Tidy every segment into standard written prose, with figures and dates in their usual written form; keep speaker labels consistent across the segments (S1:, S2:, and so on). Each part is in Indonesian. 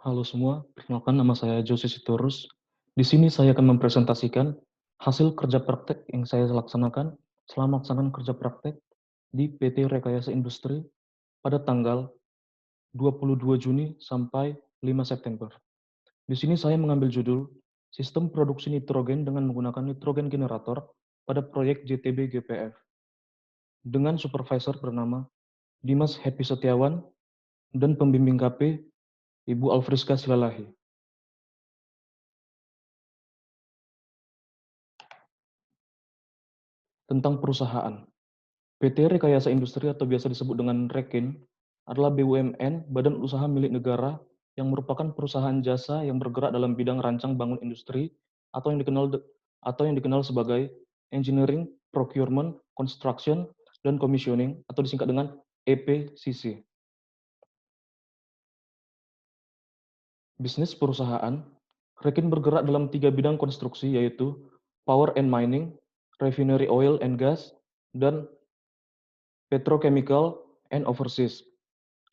S1: Halo semua, perkenalkan nama saya Jose Sitorus. Di sini saya akan mempresentasikan hasil kerja praktek yang saya laksanakan selama melaksanakan kerja praktek di PT Rekayasa Industri pada tanggal 22 Juni sampai 5 September. Di sini saya mengambil judul Sistem Produksi Nitrogen dengan menggunakan nitrogen generator pada proyek JTB GPF dengan supervisor bernama Dimas Happy Setiawan dan pembimbing KP Ibu Alfriska Silalahi. Tentang perusahaan. PT Rekayasa Industri atau biasa disebut dengan Rekin adalah BUMN, badan usaha milik negara yang merupakan perusahaan jasa yang bergerak dalam bidang rancang bangun industri atau yang dikenal sebagai engineering, procurement, construction, dan commissioning atau disingkat dengan EPCC. Bisnis perusahaan, Rekin bergerak dalam 3 bidang konstruksi yaitu power and mining, refinery oil and gas, dan petrochemical and overseas.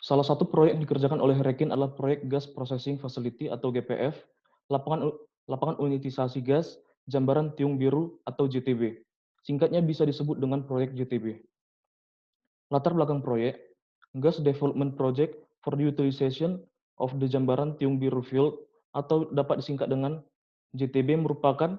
S1: Salah satu proyek yang dikerjakan oleh Rekin adalah proyek Gas Processing Facility atau GPF, lapangan lapangan unitisasi gas Jambaran Tiung Biru atau JTB. Singkatnya bisa disebut dengan proyek JTB. Latar belakang proyek, Gas Development Project for the Utilization of the Jambaran Tiung Biru Field atau dapat disingkat dengan JTB merupakan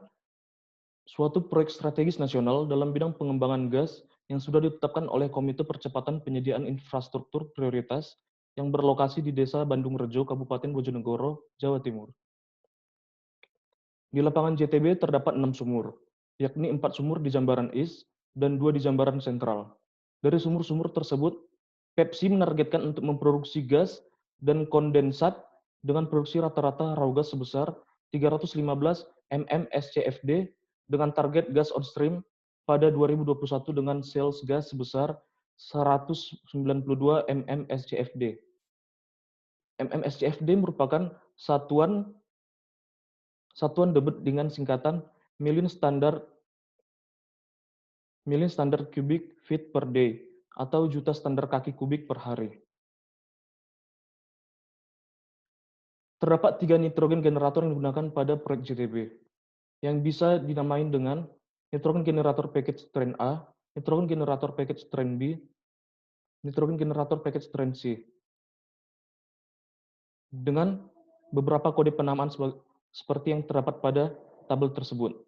S1: suatu proyek strategis nasional dalam bidang pengembangan gas yang sudah ditetapkan oleh Komite Percepatan Penyediaan Infrastruktur Prioritas yang berlokasi di Desa Bandung Rejo, Kabupaten Bojonegoro, Jawa Timur. Di lapangan JTB terdapat 6 sumur, yakni 4 sumur di Jambaran East dan 2 di Jambaran Sentral. Dari sumur-sumur tersebut, Pepsi menargetkan untuk memproduksi gas dan kondensat dengan produksi rata-rata raw gas sebesar 315 mmscfd dengan target gas on stream pada 2021 dengan sales gas sebesar 192 mmscfd. mmscfd merupakan satuan debit dengan singkatan million standard cubic feet per day atau juta standar kaki kubik per hari. Terdapat 3 nitrogen generator yang digunakan pada proyek JTB, yang bisa dinamain dengan nitrogen generator package strain A, nitrogen generator package strain B, nitrogen generator package strain C, dengan beberapa kode penamaan seperti yang terdapat pada tabel tersebut.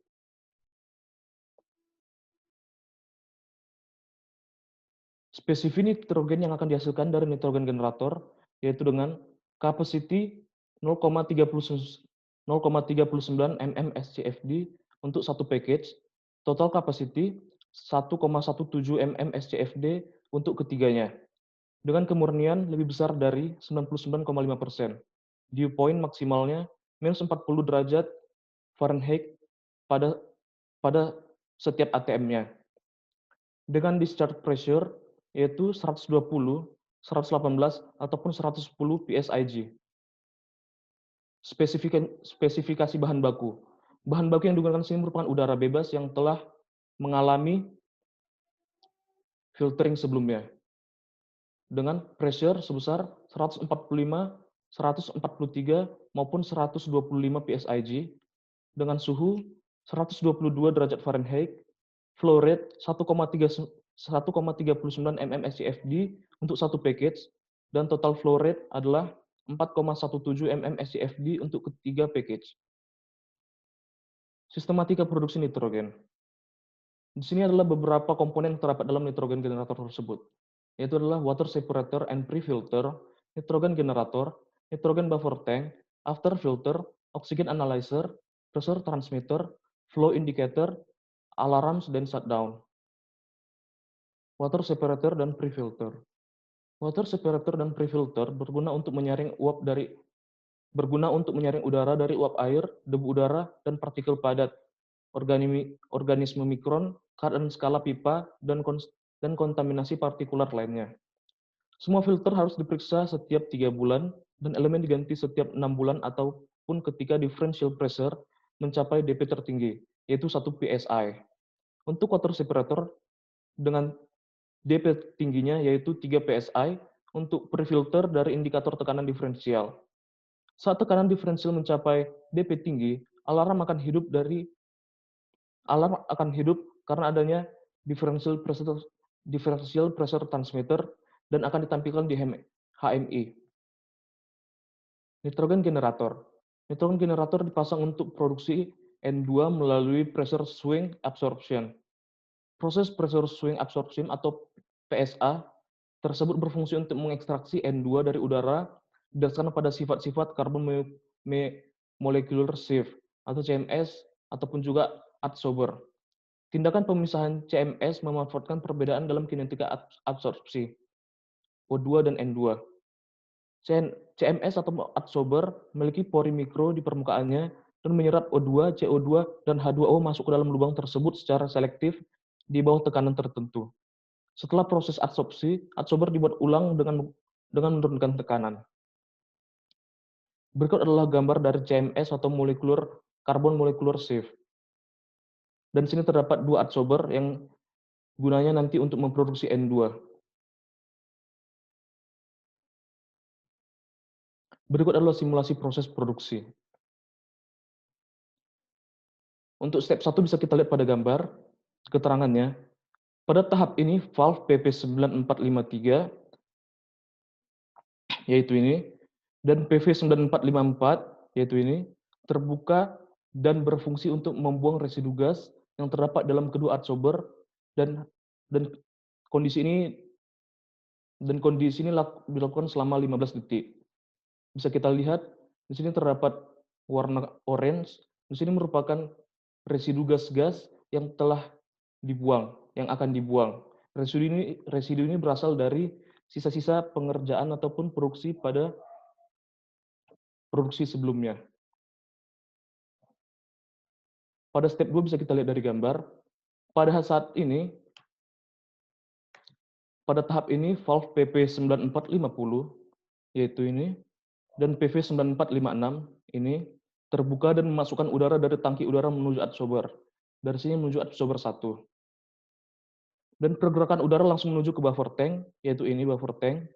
S1: Spesifik nitrogen yang akan dihasilkan dari nitrogen generator yaitu dengan capacity 0,39 mmscfd untuk satu package, total capacity 1,17 mmscfd untuk ketiganya, dengan kemurnian lebih besar dari 99,5%. Dew point maksimalnya minus 40 derajat Fahrenheit pada setiap ATM-nya. Dengan discharge pressure yaitu 120, 118, ataupun 110 PSIG. Spesifikasi bahan baku. Bahan baku yang digunakan sini merupakan udara bebas yang telah mengalami filtering sebelumnya. Dengan pressure sebesar 145, 143, maupun 125 PSIG, dengan suhu 122 derajat Fahrenheit, flow rate 1,39 mmscfd untuk satu package, dan total flow rate adalah 4,17 mmscfd untuk ketiga package. Sistematika produksi nitrogen. Di sini adalah beberapa komponen yang terdapat dalam nitrogen generator tersebut, yaitu adalah water separator and pre-filter, nitrogen generator, nitrogen buffer tank, after filter, oxygen analyzer, pressure transmitter, flow indicator, alarms, dan shutdown. Water separator dan pre-filter. Water separator dan pre-filter berguna untuk menyaring udara dari uap air, debu udara, dan partikel padat, organisme mikron, kadar dan skala pipa, dan kontaminasi partikular lainnya. Semua filter harus diperiksa setiap 3 bulan, dan elemen diganti setiap 6 bulan ataupun ketika differential pressure mencapai dP tertinggi, yaitu 1 PSI. Untuk water separator, dengan dP tingginya yaitu 3 PSI, untuk pre-filter dari indikator tekanan diferensial. Saat tekanan diferensial mencapai dP tinggi, alarm akan hidup karena adanya differential pressure transmitter dan akan ditampilkan di HMI. Nitrogen generator. Nitrogen generator dipasang untuk produksi N2 melalui pressure swing absorption. Proses pressure swing absorption atau PSA tersebut berfungsi untuk mengekstraksi N2 dari udara berdasarkan pada sifat-sifat carbon molecular shift atau CMS ataupun juga adsorber. Tindakan pemisahan CMS memanfaatkan perbedaan dalam kinetika absorpsi O2 dan N2. CMS atau adsorber memiliki pori mikro di permukaannya dan menyerap O2, CO2, dan H2O masuk ke dalam lubang tersebut secara selektif di bawah tekanan tertentu. Setelah proses adsorpsi, adsorber dibuat ulang dengan menurunkan tekanan. Berikut adalah gambar dari CMS atau carbon molecular shift. Dan sini terdapat dua adsorber yang gunanya nanti untuk memproduksi N2. Berikut adalah simulasi proses produksi. Untuk step 1 bisa kita lihat pada gambar keterangannya. Pada tahap ini valve PP9453 yaitu ini dan PV9454 yaitu ini terbuka dan berfungsi untuk membuang residu gas yang terdapat dalam kedua adsorber dan kondisi ini dilakukan selama 15 detik. Bisa kita lihat di sini terdapat warna orange. Di sini merupakan residu gas-gas yang telah dibuang, yang akan dibuang. Residu ini berasal dari sisa-sisa pengerjaan ataupun produksi pada produksi sebelumnya. Pada step 2 bisa kita lihat dari gambar. Pada saat ini, pada tahap ini valve PP9450 yaitu ini dan PV9456 ini terbuka dan memasukkan udara dari tangki udara menuju adsorber. Dari sini menuju adsorber 1. Dan pergerakan udara langsung menuju ke buffer tank, yaitu ini buffer tank.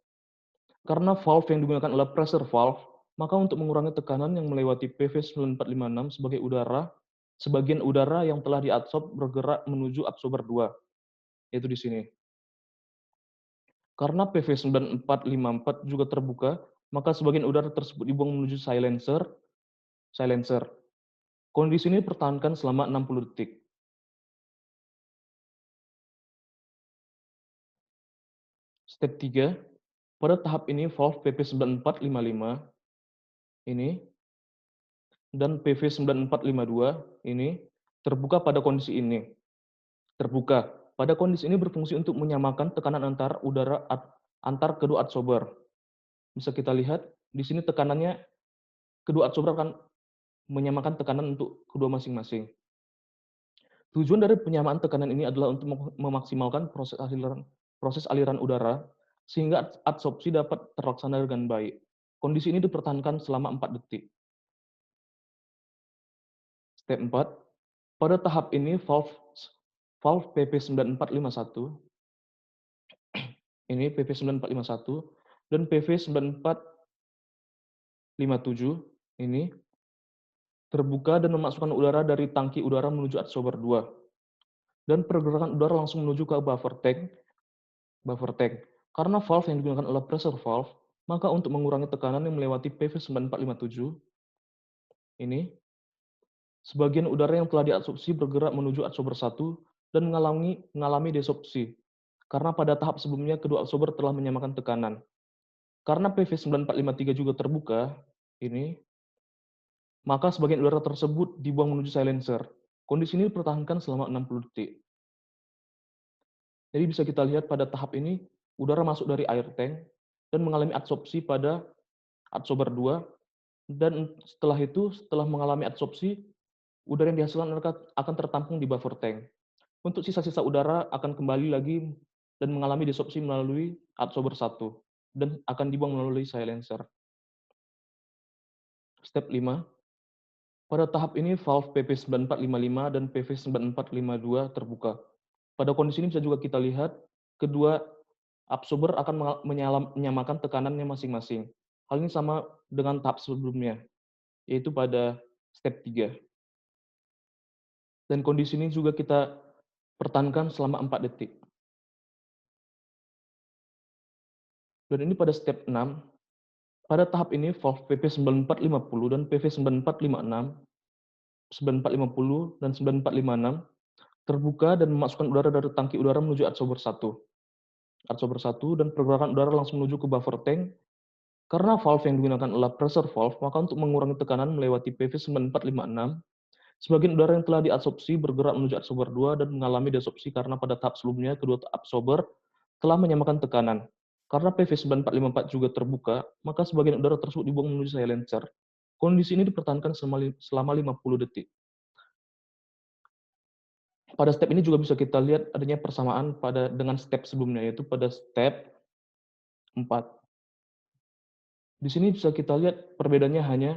S1: Karena valve yang digunakan adalah pressure valve, maka untuk mengurangi tekanan yang melewati PV9456 sebagai udara, sebagian udara yang telah diadsorb bergerak menuju adsorber 2, yaitu di sini. Karena PV9454 juga terbuka, maka sebagian udara tersebut dibuang menuju silencer. Kondisi ini dipertahankan selama 60 detik. Step 3, pada tahap ini valve PP9455 ini dan PV9452 ini terbuka pada kondisi ini. Terbuka. Pada kondisi ini berfungsi untuk menyamakan tekanan antar udara antar kedua adsorber. Bisa kita lihat di sini tekanannya kedua adsorber akan menyamakan tekanan untuk kedua masing-masing. Tujuan dari penyamaan tekanan ini adalah untuk memaksimalkan proses aliran udara sehingga adsorpsi dapat terlaksana dengan baik. Kondisi ini dipertahankan selama 4 detik. Step 4, pada tahap ini valve PP9451 ini PP9451 dan PV9457 ini terbuka dan memasukkan udara dari tangki udara menuju adsorber 2. Dan pergerakan udara langsung menuju ke buffer tank. Karena valve yang digunakan adalah pressure valve, maka untuk mengurangi tekanan yang melewati PV9457 ini, sebagian udara yang telah diadsorpsi bergerak menuju adsorber 1 dan mengalami desorpsi. Karena pada tahap sebelumnya kedua adsorber telah menyamakan tekanan. Karena PV9453 juga terbuka, ini, maka sebagian udara tersebut dibuang menuju silencer. Kondisi ini dipertahankan selama 60 detik. Jadi bisa kita lihat pada tahap ini, udara masuk dari air tank dan mengalami adsorpsi pada adsorber 2, dan setelah mengalami adsorpsi, udara yang dihasilkan akan tertampung di buffer tank. Untuk sisa-sisa udara akan kembali lagi dan mengalami desorpsi melalui adsorber 1 dan akan dibuang melalui silencer. Step 5, pada tahap ini valve PP9455 dan PV9452 terbuka. Pada kondisi ini bisa juga kita lihat kedua absorber akan menyamakan tekanannya masing-masing. Hal ini sama dengan tahap sebelumnya, yaitu pada step 3. Dan kondisi ini juga kita pertahankan selama 4 detik. Dan ini pada step 6, pada tahap ini valve PP9450 dan PV9456, 9450 dan 9456 terbuka dan memasukkan udara dari tangki udara menuju adsorber 1. Adsorber 1 dan pergerakan udara langsung menuju ke buffer tank. Karena valve yang digunakan adalah pressure valve, maka untuk mengurangi tekanan melewati PV9456, sebagian udara yang telah diabsorpsi bergerak menuju adsorber 2 dan mengalami deabsorpsi karena pada tahap sebelumnya kedua absorber telah menyamakan tekanan. Karena PV9454 juga terbuka, maka sebagian udara tersebut dibuang menuju silencer. Kondisi ini dipertahankan selama 50 detik. Pada step ini juga bisa kita lihat adanya persamaan dengan step sebelumnya, yaitu pada step 4. Di sini bisa kita lihat perbedaannya hanya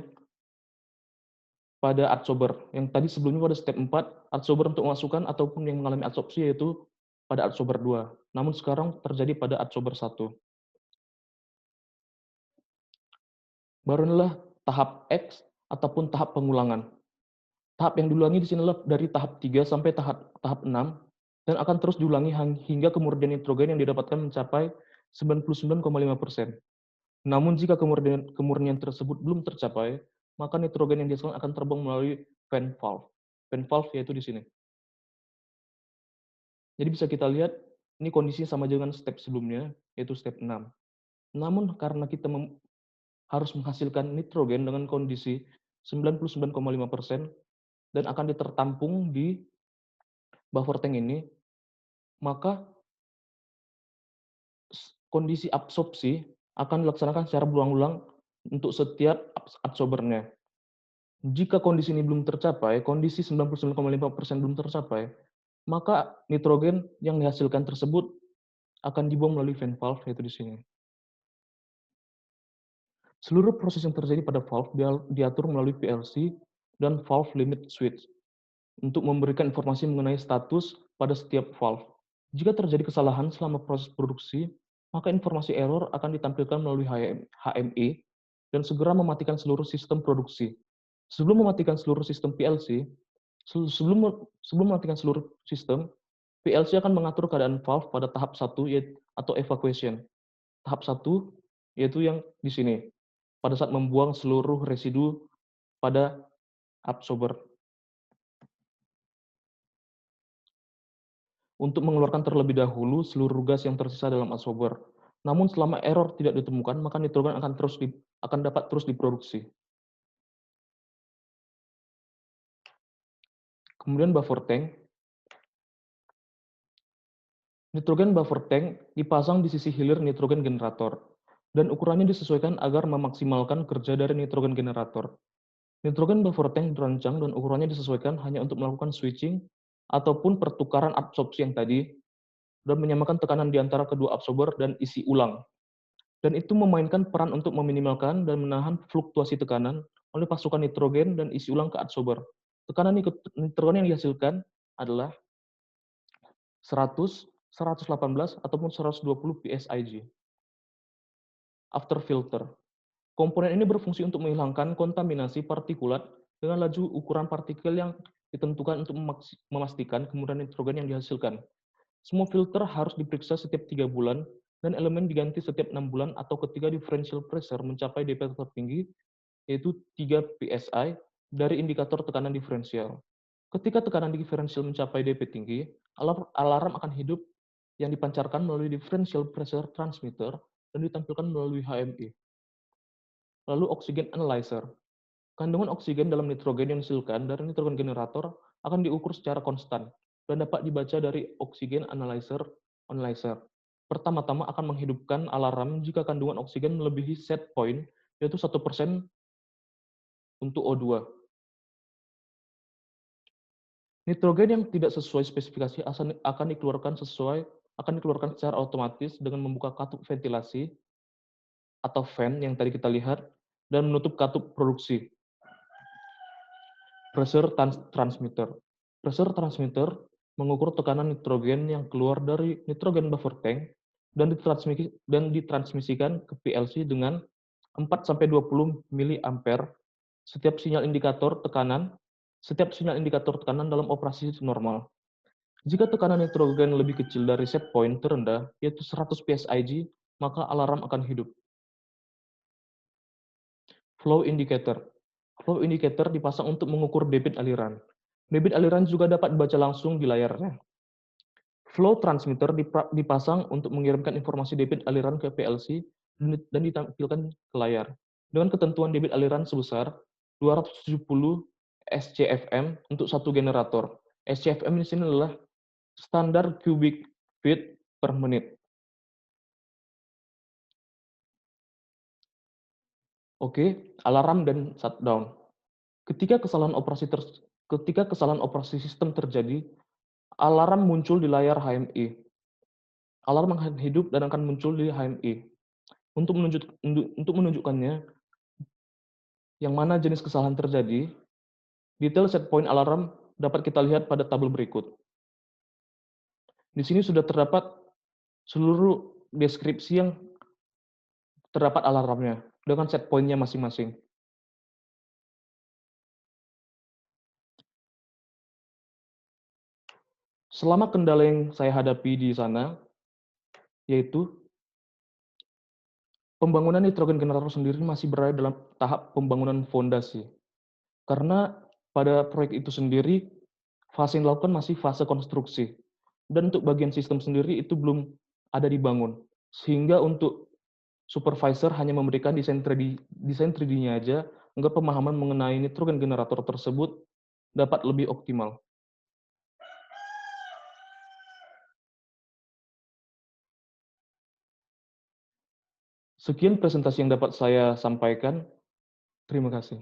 S1: pada adsorber. Yang tadi sebelumnya pada step 4, adsorber untuk memasukkan ataupun yang mengalami adsorpsi yaitu pada adsorber 2. Namun sekarang terjadi pada adsorber 1. Baru inilah tahap X ataupun tahap pengulangan. Tahap yang diulangi di sini adalah dari tahap 3 sampai tahap 6 dan akan terus diulangi hingga kemurnian nitrogen yang didapatkan mencapai 99,5%. Namun jika kemurnian tersebut belum tercapai, maka nitrogen yang dihasilkan akan terbang melalui fan valve. Fan valve yaitu di sini. Jadi bisa kita lihat ini kondisinya sama dengan step sebelumnya, yaitu step 6. Namun karena kita harus menghasilkan nitrogen dengan kondisi 99,5% dan akan ditertampung di buffer tank ini, maka kondisi absorpsi akan dilaksanakan secara berulang-ulang untuk setiap absorbernya. Jika kondisi ini belum tercapai, kondisi 99,5% belum tercapai, maka nitrogen yang dihasilkan tersebut akan dibuang melalui fan valve, yaitu di sini. Seluruh proses yang terjadi pada valve diatur melalui PLC dan valve limit switch untuk memberikan informasi mengenai status pada setiap valve. Jika terjadi kesalahan selama proses produksi, maka informasi error akan ditampilkan melalui HME dan segera mematikan seluruh sistem produksi. Sebelum mematikan seluruh sistem PLC, sebelum mematikan seluruh sistem, PLC akan mengatur keadaan valve pada tahap 1 atau evacuation. Tahap 1 yaitu yang di sini, pada saat membuang seluruh residu pada absorber. Untuk mengeluarkan terlebih dahulu seluruh gas yang tersisa dalam absorber. Namun selama error tidak ditemukan, maka nitrogen akan dapat terus diproduksi. Kemudian buffer tank. Nitrogen buffer tank dipasang di sisi hilir nitrogen generator, dan ukurannya disesuaikan agar memaksimalkan kerja dari nitrogen generator. Nitrogen buffer tank dirancang dan ukurannya disesuaikan hanya untuk melakukan switching ataupun pertukaran absorpsi yang tadi, dan menyamakan tekanan di antara kedua absorber dan isi ulang. Dan itu memainkan peran untuk meminimalkan dan menahan fluktuasi tekanan oleh pasukan nitrogen dan isi ulang ke absorber. Tekanan nitrogen yang dihasilkan adalah 100, 118, ataupun 120 psig. After filter. Komponen ini berfungsi untuk menghilangkan kontaminasi partikulat dengan laju ukuran partikel yang ditentukan untuk memastikan kemurnian nitrogen yang dihasilkan. Semua filter harus diperiksa setiap 3 bulan dan elemen diganti setiap 6 bulan atau ketika differential pressure mencapai dP tertinggi, yaitu 3 psi, dari indikator tekanan diferensial. Ketika tekanan diferensial mencapai dP tinggi, alarm akan hidup yang dipancarkan melalui differential pressure transmitter dan ditampilkan melalui HMI. Lalu oksigen analyzer. Kandungan oksigen dalam nitrogen yang dihasilkan dari nitrogen generator akan diukur secara konstan dan dapat dibaca dari oksigen analyzer. Pertama-tama akan menghidupkan alarm jika kandungan oksigen melebihi set point, yaitu 1% untuk O2. Nitrogen yang tidak sesuai spesifikasi akan dikeluarkan secara otomatis dengan membuka katup ventilasi atau fan yang tadi kita lihat dan menutup katup produksi. Pressure transmitter. Pressure transmitter mengukur tekanan nitrogen yang keluar dari nitrogen buffer tank dan ditransmisikan ke PLC dengan 4-20 miliampere setiap sinyal indikator tekanan dalam operasi normal. Jika tekanan nitrogen lebih kecil dari set point terendah, yaitu 100 psig, maka alarm akan hidup. Flow indicator. Flow indicator dipasang untuk mengukur debit aliran. Debit aliran juga dapat dibaca langsung di layarnya. Flow transmitter dipasang untuk mengirimkan informasi debit aliran ke PLC dan ditampilkan ke layar. Dengan ketentuan debit aliran sebesar 270 SCFM untuk satu generator. SCFM di sini adalah standar cubic feet per menit. Oke, alarm dan shutdown. Ketika kesalahan operasi sistem terjadi, alarm muncul di layar HMI. Alarm akan hidup dan akan muncul di HMI. Untuk menunjukkannya, yang mana jenis kesalahan terjadi, detail set point alarm dapat kita lihat pada tabel berikut. Di sini sudah terdapat seluruh deskripsi yang terdapat alarmnya dengan set point-nya masing-masing. Selama kendala yang saya hadapi di sana, yaitu pembangunan nitrogen generator sendiri masih berada dalam tahap pembangunan fondasi. Karena pada proyek itu sendiri, fase yang dilakukan masih fase konstruksi. Dan untuk bagian sistem sendiri itu belum ada dibangun. Sehingga untuk supervisor hanya memberikan desain 3D-nya aja, agar pemahaman mengenai nitrogen generator tersebut dapat lebih optimal. Sekian presentasi yang dapat saya sampaikan. Terima kasih.